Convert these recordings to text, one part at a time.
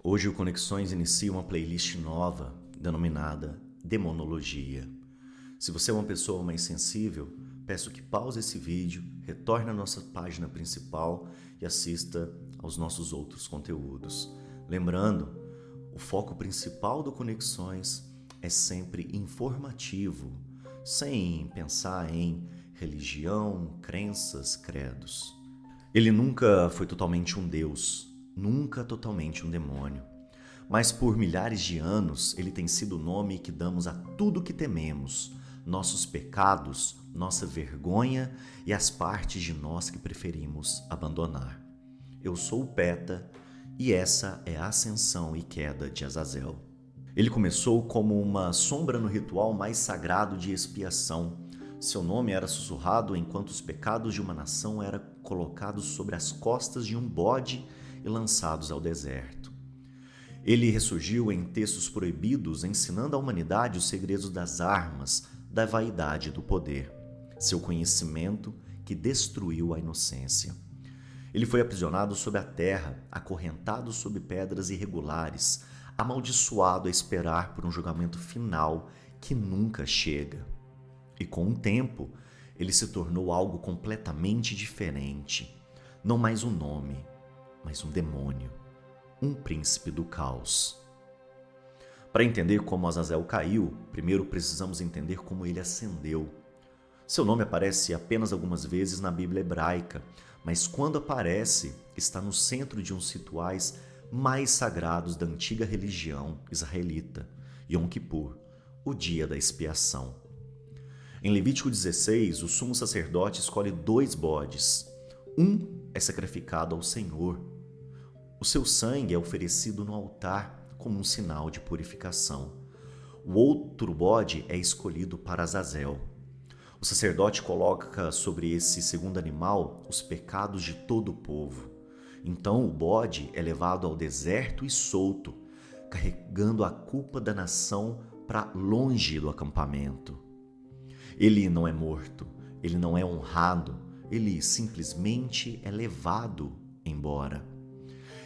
Hoje o Conexões inicia uma playlist nova denominada Demonologia. Se você é uma pessoa mais sensível, peço que pause esse vídeo, retorne à nossa página principal e assista aos nossos outros conteúdos. Lembrando, o foco principal do Conexões é sempre informativo, sem pensar em religião, crenças, credos. Ele nunca foi totalmente um deus, nunca totalmente um demônio. Mas por milhares de anos ele tem sido o nome que damos a tudo que tememos, nossos pecados, nossa vergonha e as partes de nós que preferimos abandonar. Eu sou o Peta e essa é a ascensão e queda de Azazel. Ele começou como uma sombra no ritual mais sagrado de expiação. Seu nome era sussurrado enquanto os pecados de uma nação eram colocados sobre as costas de um bode e lançados ao deserto. Ele ressurgiu em textos proibidos, ensinando à humanidade os segredos das armas, da vaidade e do poder, seu conhecimento que destruiu a inocência. Ele foi aprisionado sob a terra, acorrentado sob pedras irregulares, amaldiçoado a esperar por um julgamento final que nunca chega. E com o tempo, ele se tornou algo completamente diferente. Não mais um nome, mas um demônio, um príncipe do caos. Para entender como Azazel caiu, primeiro precisamos entender como ele ascendeu. Seu nome aparece apenas algumas vezes na Bíblia hebraica, mas quando aparece, está no centro de uns rituais mais sagrados da antiga religião israelita, Yom Kippur, o dia da expiação. Em Levítico 16, o sumo sacerdote escolhe 2 bodes. Um é sacrificado ao Senhor. O seu sangue é oferecido no altar como um sinal de purificação. O outro bode é escolhido para Azazel. O sacerdote coloca sobre esse segundo animal os pecados de todo o povo. Então o bode é levado ao deserto e solto, carregando a culpa da nação para longe do acampamento. Ele não é morto, ele não é honrado, ele simplesmente é levado embora.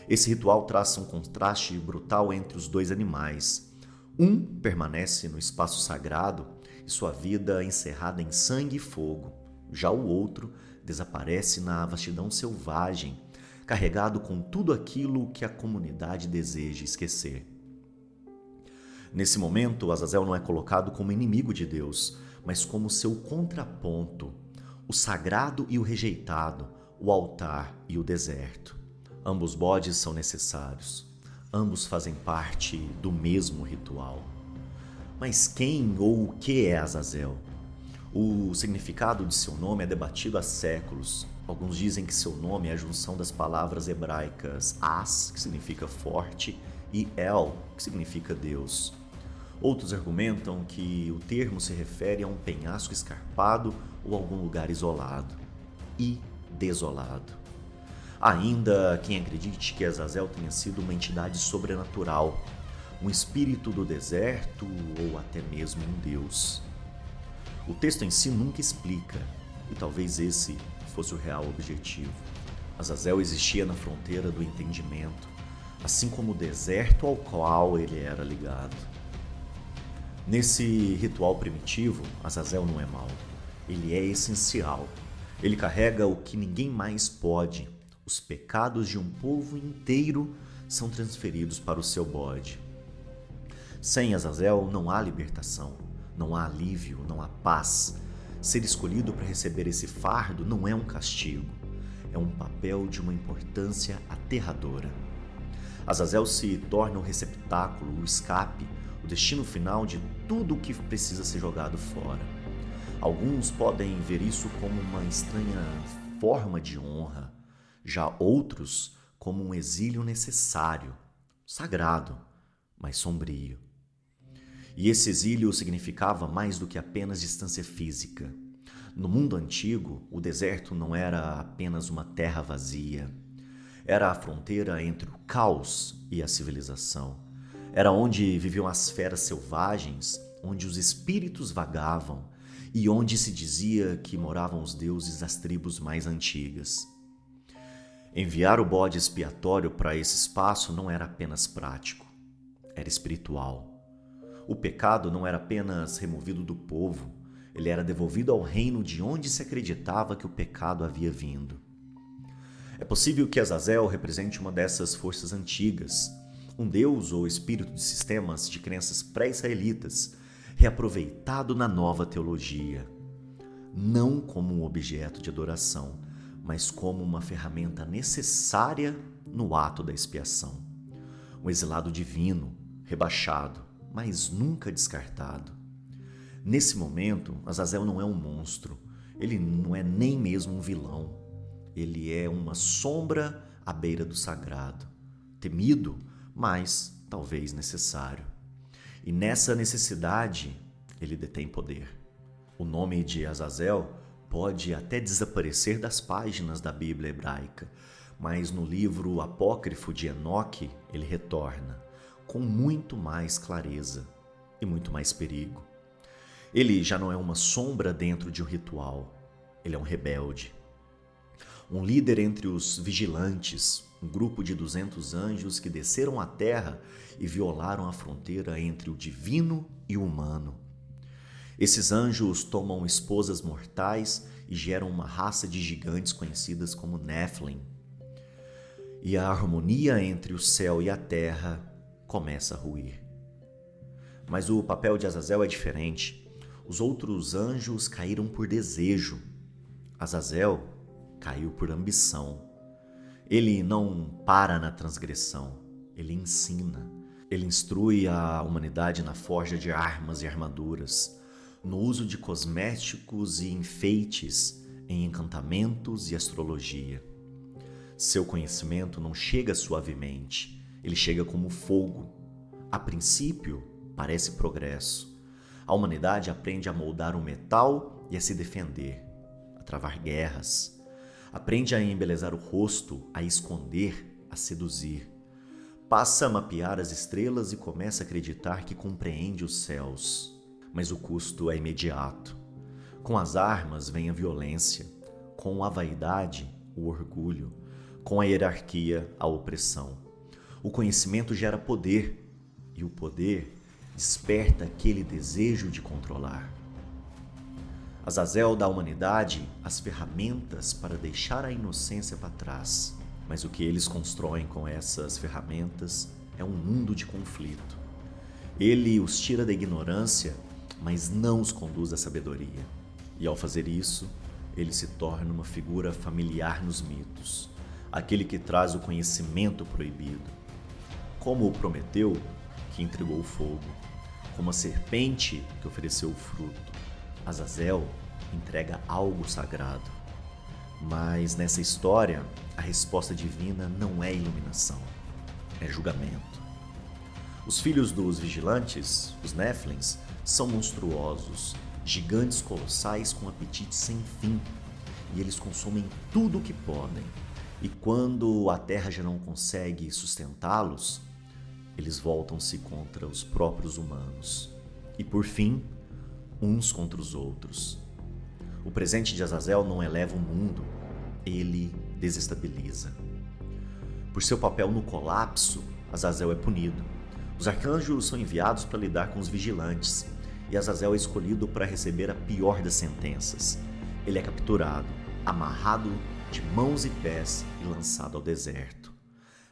Esse ritual traça um contraste brutal entre os 2 animais. Um permanece no espaço sagrado e sua vida é encerrada em sangue e fogo. Já o outro desaparece na vastidão selvagem, carregado com tudo aquilo que a comunidade deseja esquecer. Nesse momento, Azazel não é colocado como inimigo de Deus, mas como seu contraponto, o sagrado e o rejeitado, o altar e o deserto. Ambos bodes são necessários, ambos fazem parte do mesmo ritual. Mas quem ou o que é Azazel? O significado de seu nome é debatido há séculos. Alguns dizem que seu nome é a junção das palavras hebraicas As, que significa forte, e El, que significa Deus. Outros argumentam que o termo se refere a um penhasco escarpado ou algum lugar isolado e desolado. Ainda quem acredite que Azazel tenha sido uma entidade sobrenatural, um espírito do deserto ou até mesmo um deus. O texto em si nunca explica, e talvez esse fosse o real objetivo. Azazel existia na fronteira do entendimento, assim como o deserto ao qual ele era ligado. Nesse ritual primitivo, Azazel não é mau. Ele é essencial. Ele carrega o que ninguém mais pode. Os pecados de um povo inteiro são transferidos para o seu bode. Sem Azazel não há libertação, não há alívio, não há paz. Ser escolhido para receber esse fardo não é um castigo. É um papel de uma importância aterradora. Azazel se torna o receptáculo, o escape, o destino final de tudo o que precisa ser jogado fora. Alguns podem ver isso como uma estranha forma de honra, já outros como um exílio necessário, sagrado, mas sombrio. E esse exílio significava mais do que apenas distância física. No mundo antigo, o deserto não era apenas uma terra vazia. Era a fronteira entre o caos e a civilização. Era onde viviam as feras selvagens, onde os espíritos vagavam e onde se dizia que moravam os deuses das tribos mais antigas. Enviar o bode expiatório para esse espaço não era apenas prático, era espiritual. O pecado não era apenas removido do povo, ele era devolvido ao reino de onde se acreditava que o pecado havia vindo. É possível que Azazel represente uma dessas forças antigas, um deus ou espírito de sistemas de crenças pré-israelitas, reaproveitado na nova teologia, não como um objeto de adoração, mas como uma ferramenta necessária no ato da expiação. Um exilado divino, rebaixado, mas nunca descartado. Nesse momento, Azazel não é um monstro, ele não é nem mesmo um vilão. Ele é uma sombra à beira do sagrado, temido, mas talvez necessário. E nessa necessidade, ele detém poder. O nome de Azazel pode até desaparecer das páginas da Bíblia hebraica, mas no livro apócrifo de Enoque, ele retorna com muito mais clareza e muito mais perigo. Ele já não é uma sombra dentro de um ritual, ele é um rebelde. Um líder entre os vigilantes, um grupo de 200 anjos que desceram à terra e violaram a fronteira entre o divino e o humano. Esses anjos tomam esposas mortais e geram uma raça de gigantes conhecidas como Nephilim. E a harmonia entre o céu e a terra começa a ruir. Mas o papel de Azazel é diferente. Os outros anjos caíram por desejo. Azazel caiu por ambição. Ele não para na transgressão, ele ensina. Ele instrui a humanidade na forja de armas e armaduras, no uso de cosméticos e enfeites, em encantamentos e astrologia. Seu conhecimento não chega suavemente, ele chega como fogo. A princípio, parece progresso. A humanidade aprende a moldar o metal e a se defender, a travar guerras. Aprende a embelezar o rosto, a esconder, a seduzir. Passa a mapear as estrelas e começa a acreditar que compreende os céus. Mas o custo é imediato. Com as armas vem a violência, com a vaidade, o orgulho, com a hierarquia, a opressão. O conhecimento gera poder, e o poder desperta aquele desejo de controlar. Azazel dá à humanidade as ferramentas para deixar a inocência para trás, mas o que eles constroem com essas ferramentas é um mundo de conflito. Ele os tira da ignorância, mas não os conduz à sabedoria. E ao fazer isso, ele se torna uma figura familiar nos mitos, aquele que traz o conhecimento proibido, como o Prometeu, que entregou o fogo, como a serpente que ofereceu o fruto. Azazel entrega algo sagrado. Mas nessa história, a resposta divina não é iluminação, é julgamento. Os filhos dos vigilantes, os Néfilins, são monstruosos, gigantes colossais com apetite sem fim, e eles consomem tudo o que podem. E quando a terra já não consegue sustentá-los, eles voltam-se contra os próprios humanos. E por fim, uns contra os outros. O presente de Azazel não eleva o mundo, ele desestabiliza. Por seu papel no colapso, Azazel é punido. Os arcanjos são enviados para lidar com os vigilantes, e Azazel é escolhido para receber a pior das sentenças. Ele é capturado, amarrado de mãos e pés e lançado ao deserto.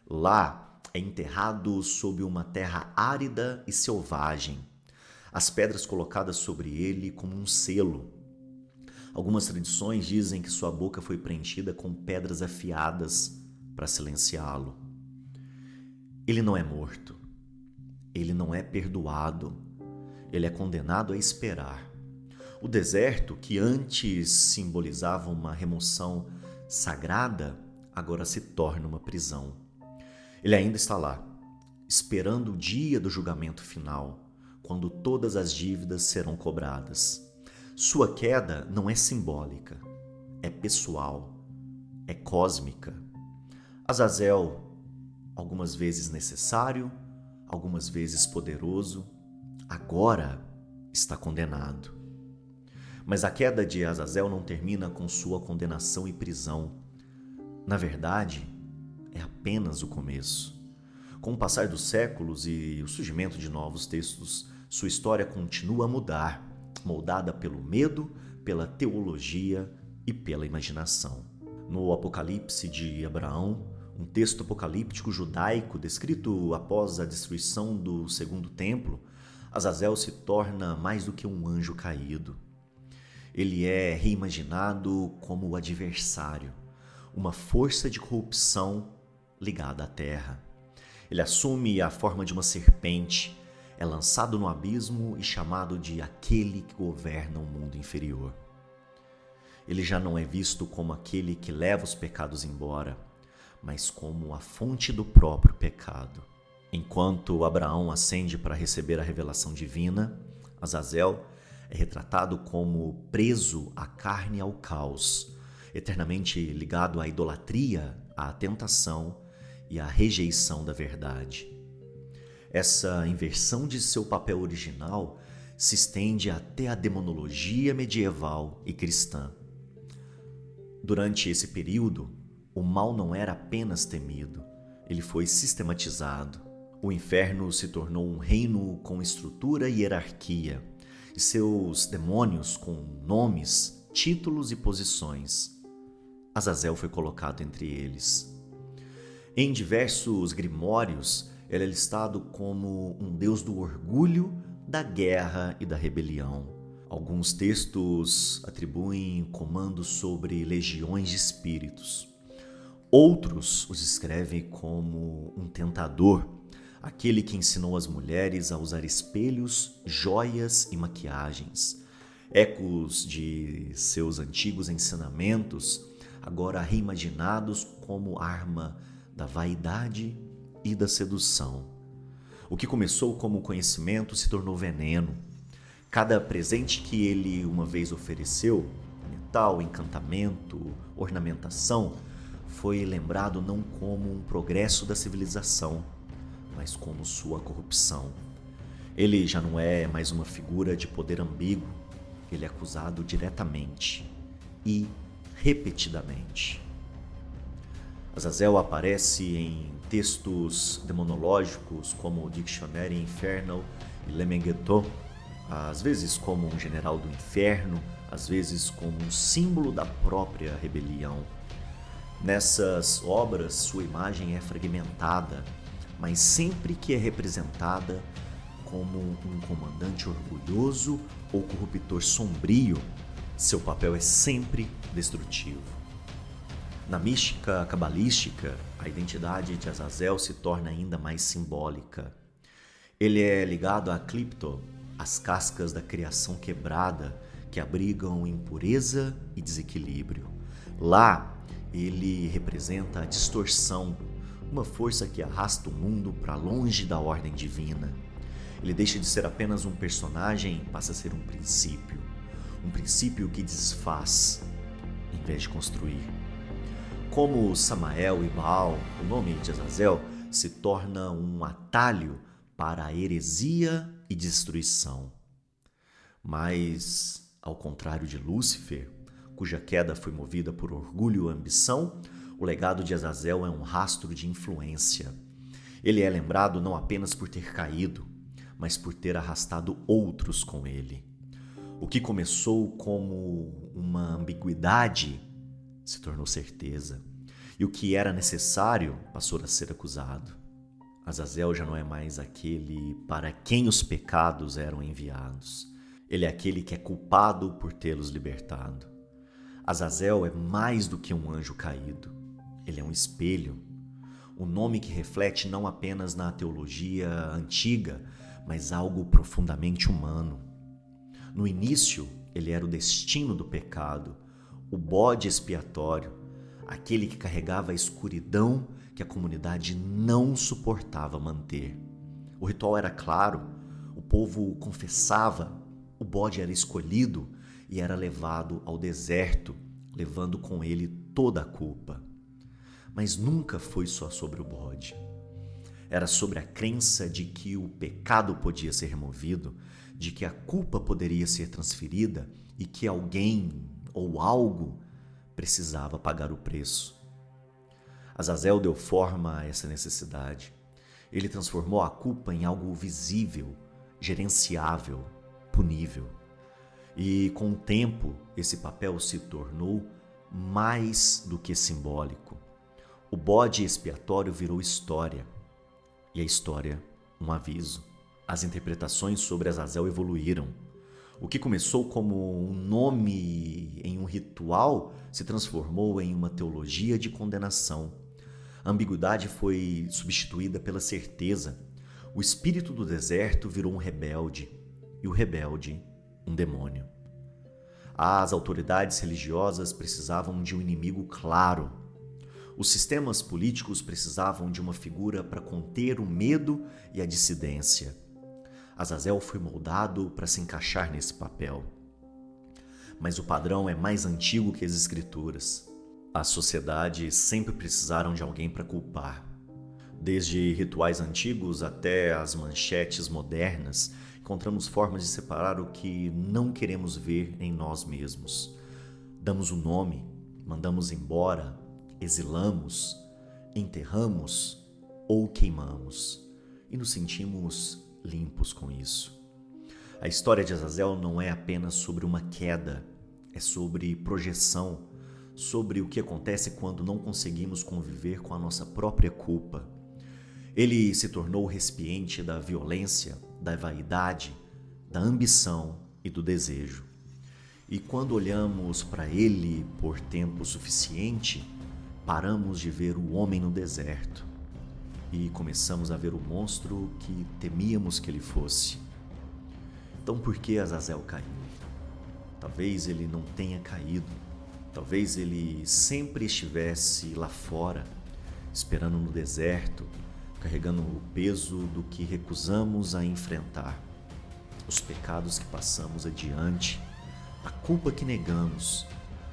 Lá é enterrado sob uma terra árida e selvagem, as pedras colocadas sobre ele como um selo. Algumas tradições dizem que sua boca foi preenchida com pedras afiadas para silenciá-lo. Ele não é morto, ele não é perdoado, ele é condenado a esperar. O deserto, que antes simbolizava uma remoção sagrada, agora se torna uma prisão. Ele ainda está lá, esperando o dia do julgamento final, quando todas as dívidas serão cobradas. Sua queda não é simbólica, é pessoal, é cósmica. Azazel, algumas vezes necessário, algumas vezes poderoso, agora está condenado. Mas a queda de Azazel não termina com sua condenação e prisão. Na verdade, é apenas o começo. Com o passar dos séculos e o surgimento de novos textos, sua história continua a mudar, moldada pelo medo, pela teologia e pela imaginação. No Apocalipse de Abraão, um texto apocalíptico judaico descrito após a destruição do segundo templo, Azazel se torna mais do que um anjo caído. Ele é reimaginado como o adversário, uma força de corrupção ligada à terra. Ele assume a forma de uma serpente, é lançado no abismo e chamado de aquele que governa o mundo inferior. Ele já não é visto como aquele que leva os pecados embora, mas como a fonte do próprio pecado. Enquanto Abraão ascende para receber a revelação divina, Azazel é retratado como preso à carne e ao caos, eternamente ligado à idolatria, à tentação e à rejeição da verdade. Essa inversão de seu papel original se estende até a demonologia medieval e cristã. Durante esse período, o mal não era apenas temido, ele foi sistematizado. O inferno se tornou um reino com estrutura e hierarquia, e seus demônios com nomes, títulos e posições. Azazel foi colocado entre eles. Em diversos grimórios, ele é listado como um deus do orgulho, da guerra e da rebelião. Alguns textos atribuem comando sobre legiões de espíritos. Outros os descrevem como um tentador, aquele que ensinou as mulheres a usar espelhos, joias e maquiagens. Ecos de seus antigos ensinamentos, agora reimaginados como arma da vaidade e da sedução. O que começou como conhecimento se tornou veneno. Cada presente que ele uma vez ofereceu, metal, encantamento, ornamentação, foi lembrado não como um progresso da civilização, mas como sua corrupção. Ele já não é mais uma figura de poder ambíguo, ele é acusado diretamente e repetidamente. Azazel aparece em textos demonológicos como o Dictionary Infernal e Lemegethon, às vezes como um general do inferno, às vezes como um símbolo da própria rebelião. Nessas obras, sua imagem é fragmentada, mas sempre que é representada como um comandante orgulhoso ou corruptor sombrio, seu papel é sempre destrutivo. Na mística cabalística, a identidade de Azazel se torna ainda mais simbólica. Ele é ligado a Clipto, as cascas da criação quebrada que abrigam impureza e desequilíbrio. Lá, ele representa a distorção, uma força que arrasta o mundo para longe da ordem divina. Ele deixa de ser apenas um personagem e passa a ser um princípio que desfaz, em vez de construir. Como Samael e Baal, o nome de Azazel se torna um atalho para a heresia e destruição. Mas, ao contrário de Lúcifer, cuja queda foi movida por orgulho e ambição, o legado de Azazel é um rastro de influência. Ele é lembrado não apenas por ter caído, mas por ter arrastado outros com ele. O que começou como uma ambiguidade se tornou certeza, e o que era necessário passou a ser acusado. Azazel já não é mais aquele para quem os pecados eram enviados. Ele é aquele que é culpado por tê-los libertado. Azazel é mais do que um anjo caído. Ele é um espelho, um nome que reflete não apenas na teologia antiga, mas algo profundamente humano. No início, ele era o destino do pecado, o bode expiatório, aquele que carregava a escuridão que a comunidade não suportava manter. O ritual era claro, o povo confessava, o bode era escolhido e era levado ao deserto, levando com ele toda a culpa. Mas nunca foi só sobre o bode. Era sobre a crença de que o pecado podia ser removido, de que a culpa poderia ser transferida e que alguém ou algo precisava pagar o preço. Azazel deu forma a essa necessidade. Ele transformou a culpa em algo visível, gerenciável, punível. E com o tempo, esse papel se tornou mais do que simbólico. O bode expiatório virou história. E a história, um aviso. As interpretações sobre Azazel evoluíram. O que começou como um nome em um ritual se transformou em uma teologia de condenação. A ambiguidade foi substituída pela certeza. O espírito do deserto virou um rebelde, e o rebelde, um demônio. As autoridades religiosas precisavam de um inimigo claro. Os sistemas políticos precisavam de uma figura para conter o medo e a dissidência. Azazel foi moldado para se encaixar nesse papel. Mas o padrão é mais antigo que as escrituras. As sociedades sempre precisaram de alguém para culpar. Desde rituais antigos até as manchetes modernas, encontramos formas de separar o que não queremos ver em nós mesmos. Damos um nome, mandamos embora, exilamos, enterramos ou queimamos e nos sentimos limpos com isso. A história de Azazel não é apenas sobre uma queda, é sobre projeção, sobre o que acontece quando não conseguimos conviver com a nossa própria culpa. Ele se tornou o recipiente da violência, da vaidade, da ambição e do desejo. E quando olhamos para ele por tempo suficiente, paramos de ver o homem no deserto e começamos a ver o monstro que temíamos que ele fosse. Então por que Azazel caiu? Talvez ele não tenha caído. Talvez ele sempre estivesse lá fora, esperando no deserto, carregando o peso do que recusamos a enfrentar, os pecados que passamos adiante, a culpa que negamos,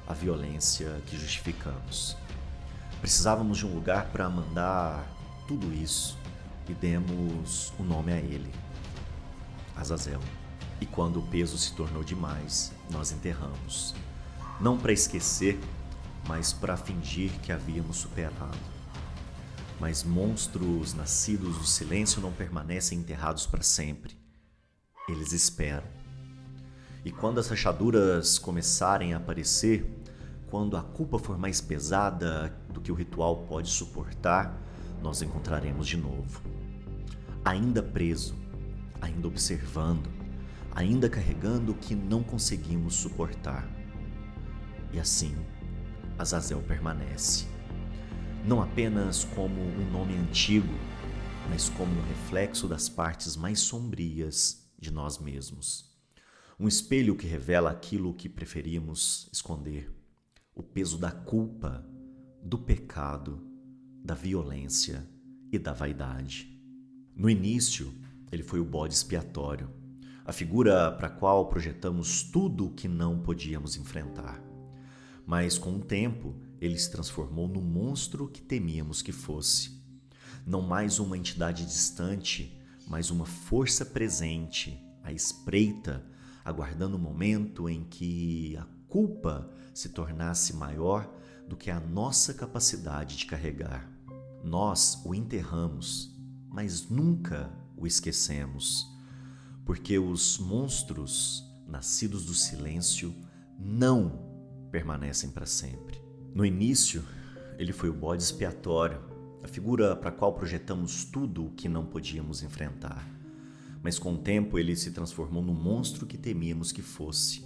a violência que justificamos. Precisávamos de um lugar para mandar tudo isso e demos o nome a ele, Azazel. E quando o peso se tornou demais, nós enterramos. Não para esquecer, mas para fingir que havíamos superado. Mas monstros nascidos do silêncio não permanecem enterrados para sempre. Eles esperam. E quando as rachaduras começarem a aparecer, quando a culpa for mais pesada do que o ritual pode suportar, nós encontraremos de novo. Ainda preso, ainda observando, ainda carregando o que não conseguimos suportar. E assim, Azazel permanece. Não apenas como um nome antigo, mas como um reflexo das partes mais sombrias de nós mesmos. Um espelho que revela aquilo que preferimos esconder. O peso da culpa, do pecado, da violência e da vaidade. No início, ele foi o bode expiatório, a figura para a qual projetamos tudo o que não podíamos enfrentar. Mas com o tempo, ele se transformou no monstro que temíamos que fosse. Não mais uma entidade distante, mas uma força presente, à espreita, aguardando o momento em que a culpa se tornasse maior do que a nossa capacidade de carregar. Nós o enterramos, mas nunca o esquecemos, porque os monstros nascidos do silêncio não permanecem para sempre. No início, ele foi o bode expiatório, a figura para a qual projetamos tudo o que não podíamos enfrentar. Mas com o tempo ele se transformou no monstro que temíamos que fosse.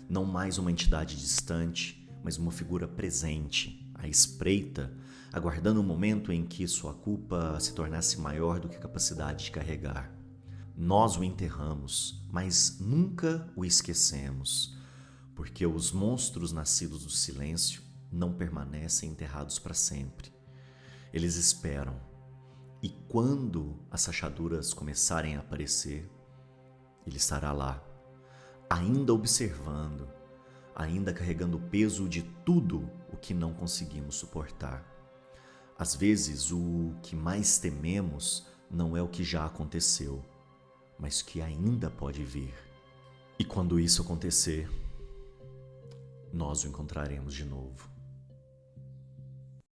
Não mais uma entidade distante, mas uma figura presente, à espreita, aguardando o momento em que sua culpa se tornasse maior do que a capacidade de carregar. Nós o enterramos, mas nunca o esquecemos, porque os monstros nascidos do silêncio não permanecem enterrados para sempre. Eles esperam. E quando as rachaduras começarem a aparecer, ele estará lá, ainda observando, ainda carregando o peso de tudo o que não conseguimos suportar. Às vezes, o que mais tememos não é o que já aconteceu, mas que ainda pode vir. E quando isso acontecer, nós o encontraremos de novo.